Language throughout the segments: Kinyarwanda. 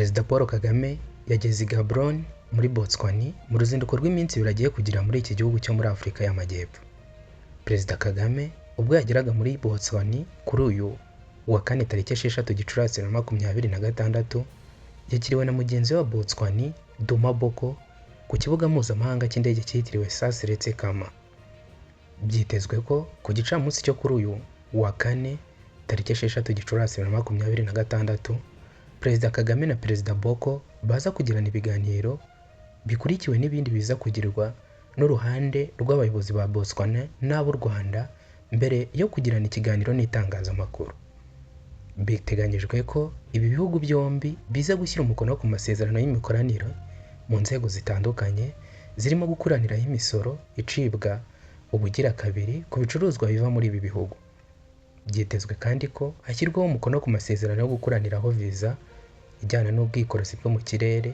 Perezida Paul Kagame yageze i Gaborone muri Botswana mu ruzinduko rw'iminsi ibiri agiye kugira muri iki gihugu cyo muri Afurika y'Amajyepfo. Perezida Kagame ubwo yageraga muri Botswana kuri uyu wa kane tariki 6 Gicurasi 2026 yakiriwe na mugenzi wa Botswana Duma Boko ku kibuga mpuzamahanga cy'indege cyitiriwe Sassy Kama. Byitezwe ko ku gicamunsi cyo kuri uyu wa kane tariki 6 Gicurasi 2026 Perezida Kagame na Perezida Boko baza kugirana ibiganiro bikurikiwe n'ibindi biza kugirirwa n'uruhande rw'abayobozi ba Botswana n'ab'u Rwanda mbere yo kugirana ikiganiro n'itangazamakuru. Biteganyijwe ko ibi bihugu byombi biza gushyira umukono ku masezerano y'imikoranire mu nzego zitandukanye zirimo gukuraniraho imisoro icibwa ubugira kabiri ku bicuruzwa biva muri ibi bihugu. Byitezwe kandi ko hashyirwaho umukono ku masezerano yo gukuraniraho viza ijyana n'ubwikorezi bwo mu kirere,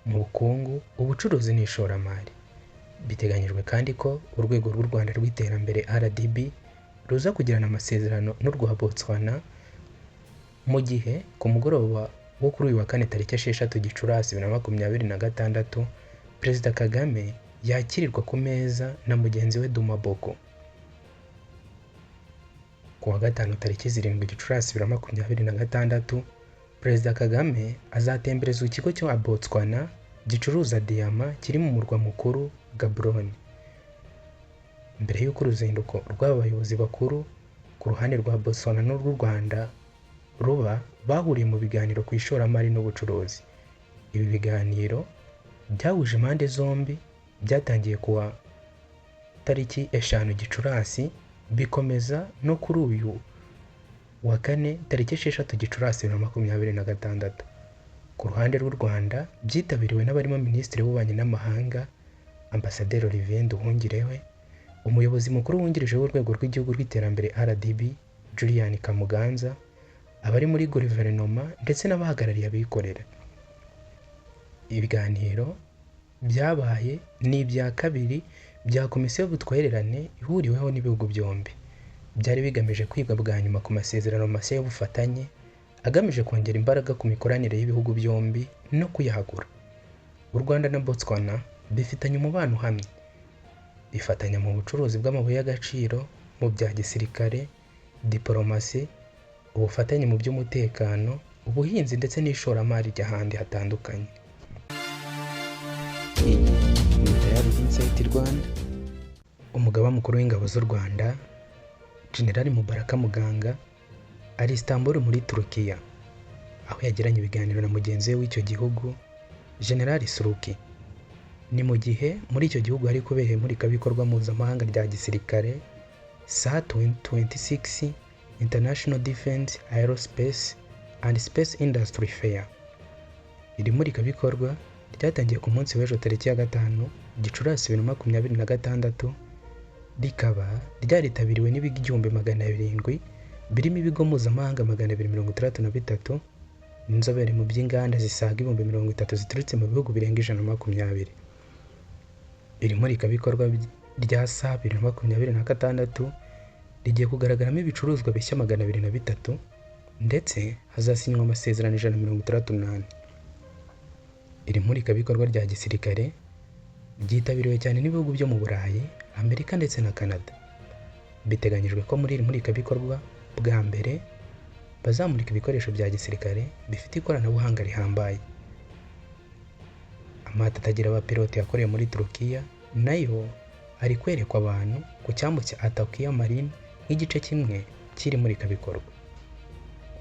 mu bukungu, ubucuruzi n'ishoramari. Biteganyijwe kandi ko urwego rw'u Rwanda rw'iterambere RDB ruza kugirana amasezerano n'urwa Botswana mu gihe ku mugoroba wo kuri uyu wa kane tariki 6 Gicurasi 2026 Perezida Kagame yakirirwa ku meza na mugenzi we Duma Boko. Ku wa gatanu tariki 7 Gicurasi 2026 Perezida Kagame azatembereza ikigo cyo Botswana gicuruza diyama kiri mu murwa mukuru Gaborone. Mbere y'uko uruzinduko rw'abayobozi bakuru ku ruhande rwa Botswana n'urw'u Rwanda ruba bahuriye mu biganiro ku ishoramari n'ubucuruzi. Ibi biganiro byahuje impande zombi byatangiye kuwa tariki 5 Gicurasi bikomeza no kuri uyu wa kane tariki 6 Gicurasi 2026. Ku ruhande rw'u Rwanda byitabiriwe n'abarimo Minisitiri w'Ububanyi n'Amahanga Ambasaderi Olivier Nduhungirehe, umuyobozi mukuru wungirije w'urwego rw'igihugu rw'iterambere RDB Julian Kamuganza, abari muri guverinoma ndetse n'abahagarariye abikorera. Ibiganiro byabaye ni ibya kabiri bya komisiyo y'ubutwererane ihuriweho n'ibihugu byombi. Byari bigamije kwiga bwa nyuma ku masezerano mashya y'ubufatanye agamije kongera imbaraga ku mikoranire y'ibihugu byombi no kuyahagura. U Rwanda na Botswana bifitanye umubano uhamye. Bifatanya mu bucuruzi bw'amabuye y'agaciro, mu bya gisirikare, diplomasi, ubufatanye mu by'umutekano, ubuhinzi ndetse n'ishoramari ry'ahandi hatandukanye. Umugaba mukuru w'ingabo z'u Rwanda General Mubaraka Muganga ari Istanbul muri Turukiya, aho yagiranye ibiganiro na mugenzi we w'icyo gihugu General Suruki. Ni mu gihe muri icyo gihugu hari kubera imurikabikorwa mpuzamahanga rya gisirikare SA 2026 International Defense Aerospace and Space Industry Fair. Iri murikabikorwa ryatangiye ku munsi w'ejo tariki ya 5 Gicurasi 2026 rikaba ryaritabiriwe n'ibigo 700 birimo ibigo mpuzamahanga 263 n'inzobere mu by'inganda zisaga 30,000 ziturutse mu bihugu birenga 120. Iri murikabikorwa rya SA 2026 rigiye kugaragaramo ibicuruzwa bishya 203 ndetse hazasinywa amasezerano 168. Iri murikabikorwa rya gisirikare ryitabiriwe cyane n'ibihugu byo mu Burayi, Amerika ndetse na Canada. Biteganyijwe ko muri iri murikabikorwa bwa mbere bazamurika ibikoresho bya gisirikare bifite ikoranabuhanga rihambaye. Amato atagira abapilote yakorewe muri Turukiya nayo ari kwerekwa abantu ku cyambu cya Atakia Marine nk'igice kimwe kiri murikabikorwa.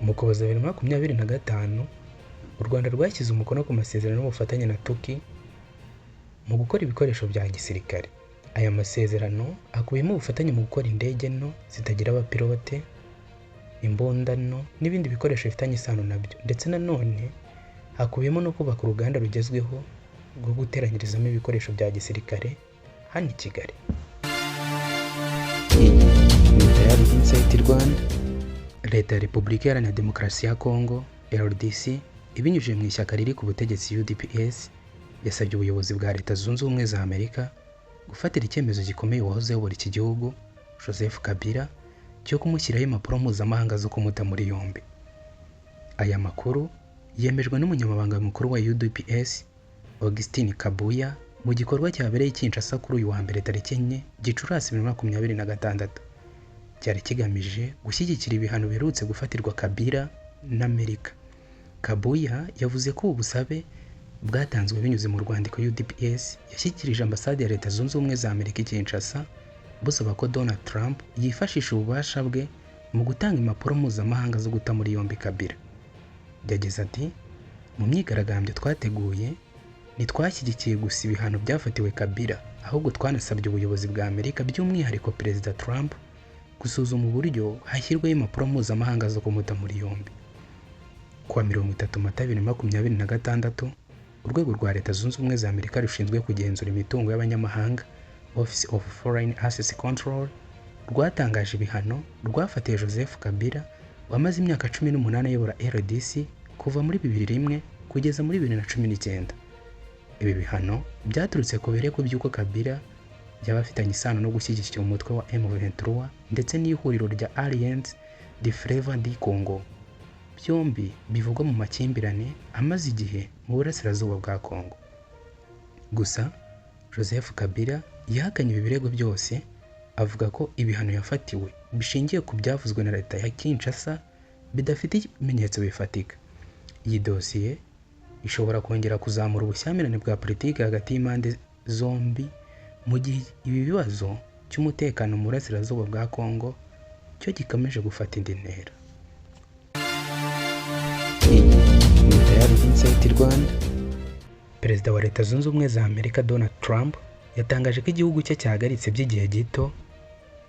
Mu Ukuboza 2025 u Rwanda rwashyize umukono ku masezerano y'ubufatanye na Turkey mu gukora ibikoresho bya gisirikare. Aya masezerano akubiyemo ubufatanye mu gukora indege nto zitagira abapilote, imbunda nto n'ibindi bikoresho bifitanye isano nabyo, ndetse nanone hakubiyemo no kubaka uruganda rugezweho rwo guteranyirizamo ibikoresho bya gisirikare hano i Kigali. Leta ya Repubulika Iharanira Demokarasi ya Kongo LDC ibinyujije mu ishyaka riri ku butegetsi UDPS yasabye ubuyobozi bwa Leta Zunze Ubumwe za Amerika gufatira icyemezo gikomeye uwahoze ayobora iki gihugu Joseph Kabila cyo kumushyiraho impapuro mpuzamahanga zo kumuta muri yombi. Aya makuru yemejwe n'umunyamabanga mukuru wa UDPS Augustin Kabuya mu gikorwa cyabereye i Kinshasa kuri uyu wa mbere tariki 4 Gicurasi 2026. Cyari kigamije gushyigikira ibihano biherutse gufatirwa Kabila n'Amerika. Kabuya yavuze ko ubu busabe bwatanzwe binyuze mu rwandiko UDPS yashyikirije ambasade ya Leta Zunze Ubumwe za Amerika i Kinshasa busaba ko Donald Trump yifashisha ububasha bwe mu gutanga impapuro mpuzamahanga zo guta muri yombi Kabila. Yagize ati mu myigaragambyo twateguye ntitwashyigikiye gusa ibihano byafatiwe Kabila, ahubwo twanasabye ubuyobozi bwa Amerika by'umwihariko Perezida Trump gusuzuma uburyo hashyirwaho impapuro mpuzamahanga zo kumuta muri yombi. Kuwa 30 Mata 2026 urwego rwa Leta Zunze Ubumwe za Amerika rushinzwe kugenzura imitungo y'abanyamahanga Office of Foreign Assets Control rwatangaje ibihano rwafatiye Joseph Kabila wamaze imyaka 18 ayobora RDC kuva muri 2001 kugeza muri 2019. Ibi bihano byaturutse ku birego by'uko Kabila yaba afitanye isano no gushyigikira umutwe wa M23 ndetse n'ihuriro rya Alliance du Fleuve du Congo, byombi bivugwa mu makimbirane amaze igihe mu burasirazuba bwa Congo. Gusa Joseph Kabila yahakanye ibi birego byose, avuga ko ibihano yafatiwe bishingiye ku byavuzwe na leta ya Kinshasa bidafite ibimenyetso bifatika. Iyi dosiye ishobora kongera kuzamura ubushyamirane bwa politiki hagati y'impande zombi mu gihe ibi bibazo cy'umutekano mu burasirazuba bwa Congo cyo gikomeje gufata indi ntera. Perezida wa Leta Zunze Ubumwe za Amerika Donald Trump yatangaje ko igihugu cye cyahagaritse by'igihe gito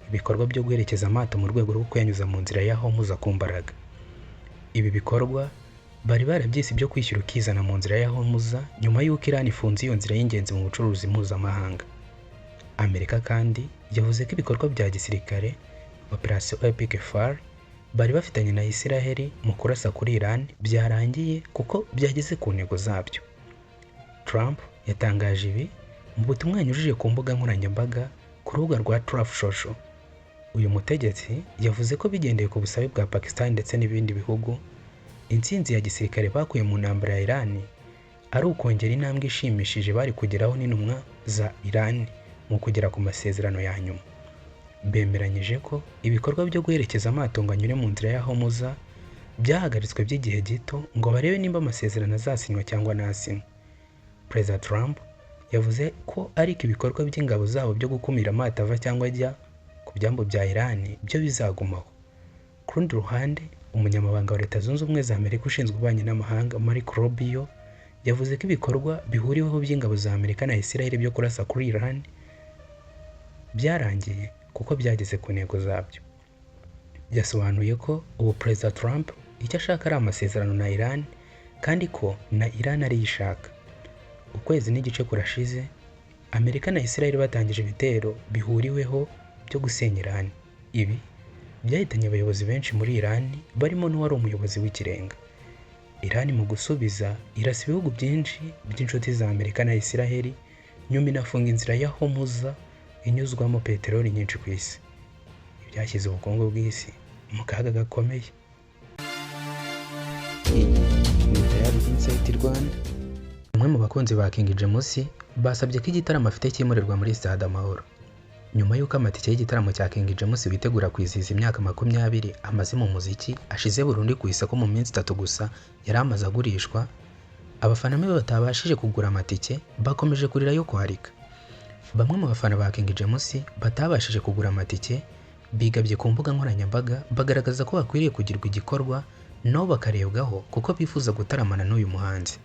ibikorwa byo guherekeza amato mu rwego rwo kuyanyuza mu nzira ya Hormuz ku mbaraga. Ibi bikorwa bari barabyise byo kwishyura ukizana mu nzira ya Hormuz nyuma y'uko Iran ifunze iyo nzira y'ingenzi mu bucuruzi mpuzamahanga. Amerika kandi yavuze ko ibikorwa bya gisirikare Operation Epic Fire bari bafitanye na Israel mu kurasa kuri Iran byarangiye kuko byageze ku ntego zabyo. Trump yatangaje ibi mu butumwa yanyujije ku mbuga nkoranyambaga ku rubuga rwa Truth Social. Uyu mutegetsi yavuze ko bigendeye ku busabe bwa Pakistan ndetse n'ibindi bihugu, intsinzi ya gisirikare bakuye mu ntambara ya Iran ari ukongera intambwe ishimishije bari kugeraho n'intumwa za Iran mu kugera ku masezerano ya nyuma. Bemeranyije ko ibikorwa byo guherekeza amato ngo anyure mu nzira ya Hormuz byahagaritswe by'igihe gito ngo barebe nimba amasezerano azasinywa cyangwa ntasinywe. Perezida Trump yavuze ko ariko ibikorwa by'ingabo zabo byo gukumira amato ava cyangwa ajya ku byambo bya Iran byo bizagumaho. Ku rundi ruhande, umunyamabanga wa Leta Zunze Ubumwe za Amerika ushinzwe ububanyi n'amahanga Marco Rubio yavuze ko ibikorwa bihuriweho by'ingabo za Amerika na Israel byo kurasa kuri Iran byarangiye kuko byageze ku ntego zabyo. Yasobanuye ko ubu Perezida Trump icyo ashaka ari amasezerano na Iran kandi ko na Iran ari ishaka. Ukwezi n'igice kurashize Amerika na Israel batangije ibitero bihuriweho byo gusenya Iran. Ibi byahitanye abayobozi benshi muri Iran barimo n'uwari umuyobozi w'ikirenga. Iran mu gusubiza irasa ibihugu byinshi by'inshuti za Amerika na Israel nyuma inafunga inzira ya Hormuz inyuzwamo peteroli nyinshi ku isi. Ibyashyize ubukungu bw'isi mu kaga gakomeye. Umwe mu bakunzi ba King James basabye ko igitaramo afite cyimurirwa muri Stade Amahoro. Nyuma y'uko amatike y'igitaramo cya King James bitegura kwizihiza imyaka 20 amaze mu muziki ashize burundu ku isoko mu minsi 3 gusa yari amaze agurishwa, abafana be batabashije kugura amatike bakomeje kurira yo kuharika. Bamwe mu bafana ba King James batabashije kugura amatike bigabye ku mbuga nkoranyambaga bagaragaza ko bakwiriye kugirwa igikorwa nabo bakarebwaho kuko bifuza gutaramana n'uyu muhanzi.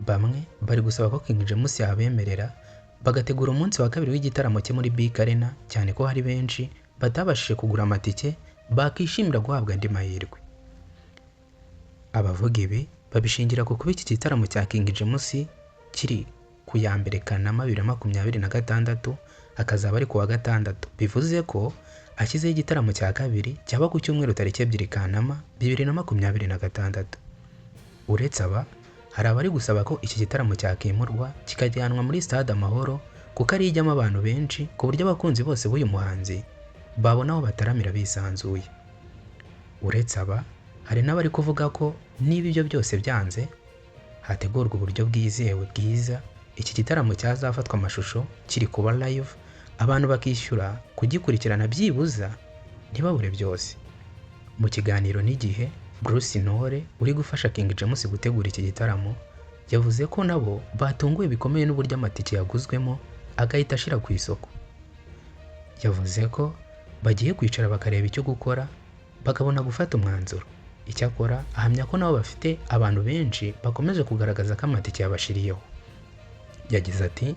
Bamwe bari gusaba ko King James yabemerera bagategura umunsi wa kabiri w'igitaramo cye muri Big Arena, cyane ko hari benshi batabashije kugura amatike bakishimira guhabwa andi mahirwe. Abavuga ibi babishingira ku kuba iki gitaramo cya King James kiri ku ya mbere Kanama 2026 akazaba ari ku wa gatandatu, bivuze ko ashyizeho igitaramo cya kabiri cyaba ku cyumweru tariki 2 Kanama 2026. Uretse aba hari abari gusaba ko iki gitaramo cyakimurwa kikajyanwa muri Stade Amahoro kuko ari ijyamo abantu benshi ku buryo abakunzi bose b'uyu muhanzi babona aho bataramira bisanzuye. Uretse aba Hari n'abari kuvuga ko niba ibyo byose byanze hategurwa uburyo bwizewe bwiza iki gitaramo cyazafatwa amashusho kiri kuba live, abantu bakishyura kugikurikirana byibuza ntibabure byose. Mu kiganiro n'Igihe, Bruce Ntore uri gufasha King James gutegura iki gitaramo yavuze ko nabo batunguwe bikomeye n'uburyo amatike yaguzwemo agahita ashira ku isoko. Yavuze ko bagiye kwicara bakareba icyo gukora bakabona gufata umwanzuro. Icyakora ahamya ko nabo bafite abantu benshi bakomeje kugaragaza ko amatike yabashiriyeho. Yagize ati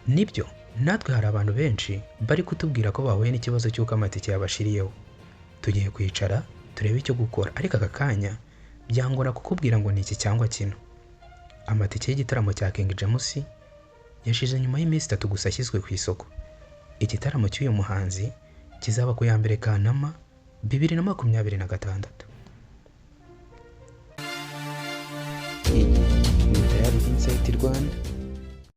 nibyo natwe hari abantu benshi bari kutubwira ko bahuye n'ikibazo cy'uko amatike yabashiriyeho. Tugiye kwicara turebe icyo gukora, ariko aka kanya byangora kukubwira ngo ni iki cyangwa kino. Amatike y'igitaramo cya King James yashize nyuma y'iminsi 3 gusa ashyizwe ku isoko. Igitaramo cy'uyu muhanzi kizaba ku ya mbere Kanama 2026. Iyi ni Tayari Insight Rwanda.